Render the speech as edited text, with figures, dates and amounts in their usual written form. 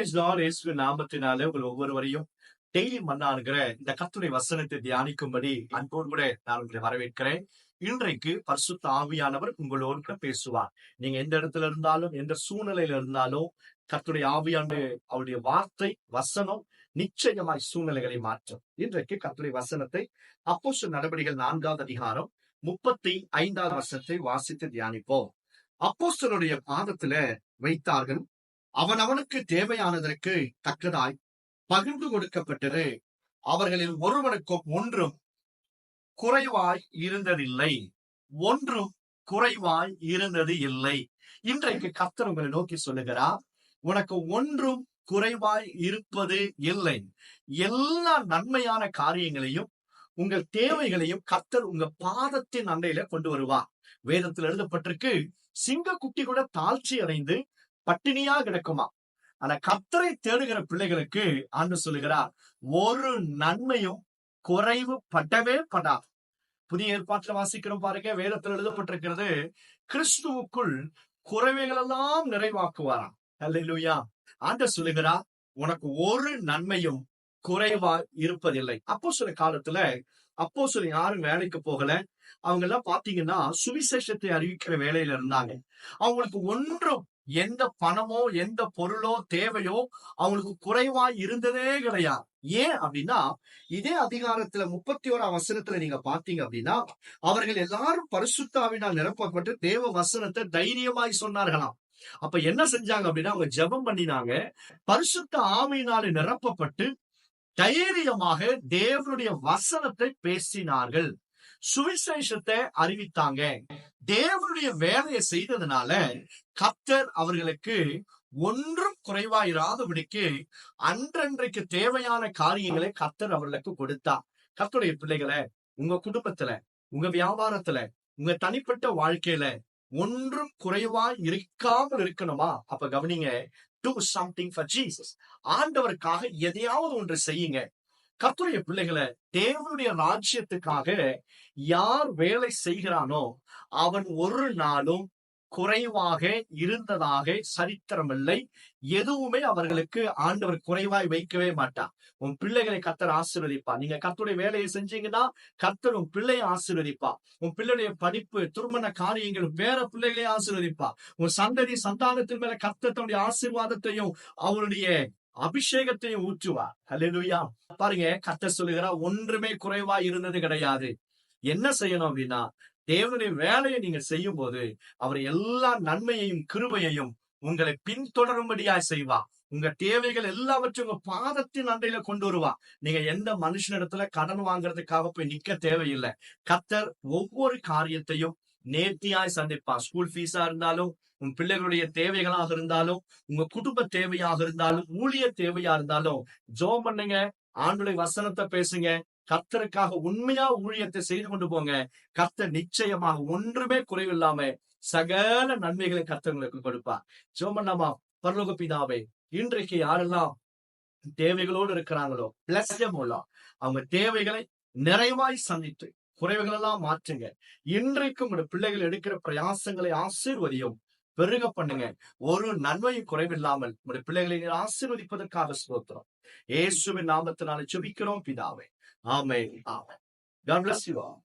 Price Lord. இயேசுவின் நாமத்தினாலே உங்கள் ஒவ்வொருவரையும் டெய்லி மன்னாருங்கிற இந்த கர்த்தருடைய வசனத்தை தியானிக்கும்படி அன்போடு கூட நான் உங்களை வரவேற்கிறேன். இன்றைக்கு பரிசுத்த ஆவியானவர் உங்களோடு கூட பேசுவார். நீங்க எந்த இடத்துல இருந்தாலும், எந்த சூழ்நிலையில இருந்தாலும், கர்த்தருடைய ஆவியான அவருடைய வார்த்தை வசனம் நிச்சயமாய் சூழ்நிலைகளை மாற்றும். இன்றைக்கு கர்த்தருடைய வசனத்தை அப்போஸ்தலர் நடபடிகள் 4வது அதிகாரம் 35வது வசனத்தை வாசித்து தியானிப்போம். அப்போஸ்தலருடைய பாதத்துல வைத்தார்கள். அவனவனுக்கு தேவையானதற்கு தக்கதாய் பகிர்ந்து கொடுக்கப்பட்டது. அவர்களில் ஒருவனுக்கும் ஒன்றும் குறைவாய் இருந்ததில்லை. ஒன்றும் குறைவாய் இருந்தது இல்லை. இன்றைக்கு கர்த்தர் உங்களை நோக்கி சொல்லுகிறார், உனக்கு ஒன்றும் குறைவாய் இருப்பது இல்லை. எல்லா நன்மையான காரியங்களையும் உங்கள் தேவைகளையும் கர்த்தர் உங்க பாதத்தின் அண்டையில கொண்டு வருவார். வேதத்தில் எழுதப்பட்டிருக்கு, சிங்கக்குட்டி கூட தாழ்ச்சி அடைந்து பட்டினியா கிடக்குமா. ஆனா கர்த்தரை தேடுகிற பிள்ளைகளுக்கு ஆண்டவர் சொல்லுகிறார், ஒரு நன்மையும் குறைவு படவே படாது. புதிய ஏற்பாட்டுல வாசிக்கிறோம் பாருங்க, வேதத்தில் எழுதப்பட்டிருக்கிறது, கிறிஸ்துவுக்குள் குறைவைகள் எல்லாம் நிறைவாக்குவாராம். அல்லேலூயா. ஆண்டவர் சொல்லுகிறார், உனக்கு ஒரு நன்மையும் குறைவா இருப்பதில்லை. அப்போஸ்தலர் காலத்துல அப்போஸ்தலர் யாரும் வேலைக்கு போகல. அவங்க எல்லாம் பாத்தீங்கன்னா சுவிசேஷத்தை அறிவிக்கிற வேலையில இருந்தாங்க. அவங்களுக்கு ஒன்றும் எந்த பணமோ எந்த பொருளோ தேவையோ அவங்களுக்கு குறைவா இருந்ததே கிடையாது. ஏன் அப்படின்னா, இதே அதிகாரத்துல 31ஆம் வசனத்துல நீங்க பாத்தீங்க அப்படின்னா, அவர்கள் எல்லாரும் பரிசுத்த ஆவியினால் நிரப்பப்பட்டு தேவ வசனத்தை தைரியமாய் சொன்னார்களாம். அப்ப என்ன செஞ்சாங்க அப்படின்னா, அவங்க ஜெபம் பண்ணினாங்க. பரிசுத்த ஆவியினாலே நிரப்பப்பட்டு தைரியமாக தேவனுடைய வசனத்தை பேசினார்கள். சுவிசேஷத்தை அறிவித்தாங்க. தேவனுடைய வேலையை செய்ததுனால கர்த்தர் அவர்களுக்கு ஒன்றும் குறைவாயிராதபடிக்கு அன்றன்றைக்கு தேவையான காரியங்களை கர்த்தர் அவர்களுக்கு கொடுத்தார். கர்த்தருடைய பிள்ளைகளை, உங்க குடும்பத்துல, உங்க வியாபாரத்துல, உங்க தனிப்பட்ட வாழ்க்கையில ஒன்றும் குறைவாய் இருக்காமல் இருக்கணுமா? அப்ப கவனிங்க, do something for Jesus. ஆண்டவருக்காக எதையாவது ஒன்று செய்யுங்க. கர்த்தருடைய பிள்ளைகளை, தேவனுடைய ராஜ்யத்துக்காக யார் வேலை செய்கிறானோ அவன் ஒரு நாளும் குறைவாக இருந்ததாக சரித்திரமில்லை. எதுவுமே அவர்களுக்கு ஆண்டவர் குறைவாய் வைக்கவே மாட்டார். உன் பிள்ளைகளை கர்த்தர் ஆசீர்வதிப்பா. நீங்க கர்த்தருடைய வேலையை செஞ்சீங்கன்னா கர்த்தர் உன் பிள்ளையை ஆசீர்வதிப்பா. உன் பிள்ளைடைய படிப்பு, திருமண காரியங்கள், வேற பிள்ளைகளை ஆசீர்வதிப்பா. உன் சந்ததி சந்தானத்தின் மேல கர்த்தர் தன்னுடைய ஆசீர்வாதத்தையும் அவருடைய அபிஷேகத்தையும் ஊற்றுவார். அல்லேலூயா. பாருங்க, கர்த்தர் சொல்லுகிறார், ஒன்றுமே குறைவா இருந்தது கிடையாது. என்ன செய்யணும் அப்படின்னா, தேவனுடைய வேலையை நீங்க செய்யும் போது அவர் எல்லா நன்மையையும் கிருபையையும் உங்களை பின்தொடரும்படியாய் செய்வா. உங்க தேவைகள் எல்லாவற்றையும் உங்க பாதத்தின் அண்டையில கொண்டு வருவா. நீங்க எந்த மனுஷனிடத்துல கடன் வாங்குறதுக்காக போய் நிக்க தேவையில்லை. கர்த்தர் ஒவ்வொரு காரியத்தையும் நேர்த்தியாய் சந்திப்பா. ஸ்கூல் ஃபீஸா இருந்தாலும், உன் பிள்ளைகளுடைய தேவைகளாக இருந்தாலும், உங்க குடும்ப தேவையாக இருந்தாலும், ஊழிய தேவையா இருந்தாலும், ஜெபம் பண்ணுங்க, ஆண்டவருடைய வசனத்தை பேசுங்க, கர்த்தருக்காக உண்மையா ஊழியத்தை செய்து கொண்டு போங்க. கர்த்தர் நிச்சயமாக ஒன்றுமே குறைவில்லாம சகல நன்மைகளை கர்த்தர்களுக்கு கொடுப்பார். ஜெபம் பண்ணாமா? பரலோக பிதாவே, இன்றைக்கு யாரெல்லாம் தேவைகளோடு இருக்கிறாங்களோ, பிளஸ் மூலம் அவங்க தேவைகளை நிறைவாய் சந்தித்து குறைவுகள் எல்லாம் மாற்றுங்க. இன்றைக்கும் உங்களுடைய பிள்ளைகள் எடுக்கிற பிரயாசங்களை ஆசீர்வதியும், பெருக பண்ணுங்க. ஒரு நன்மையும் குறைவில்லாமல் உங்களுடைய பிள்ளைகளை ஆசீர்வதிப்பதற்காக ஸ்தோத்திரம். இயேசுவின் நாமத்தினாலே ஜெபிக்கிறோம் பிதாவே. ஆமென். ஆமென். God bless you all.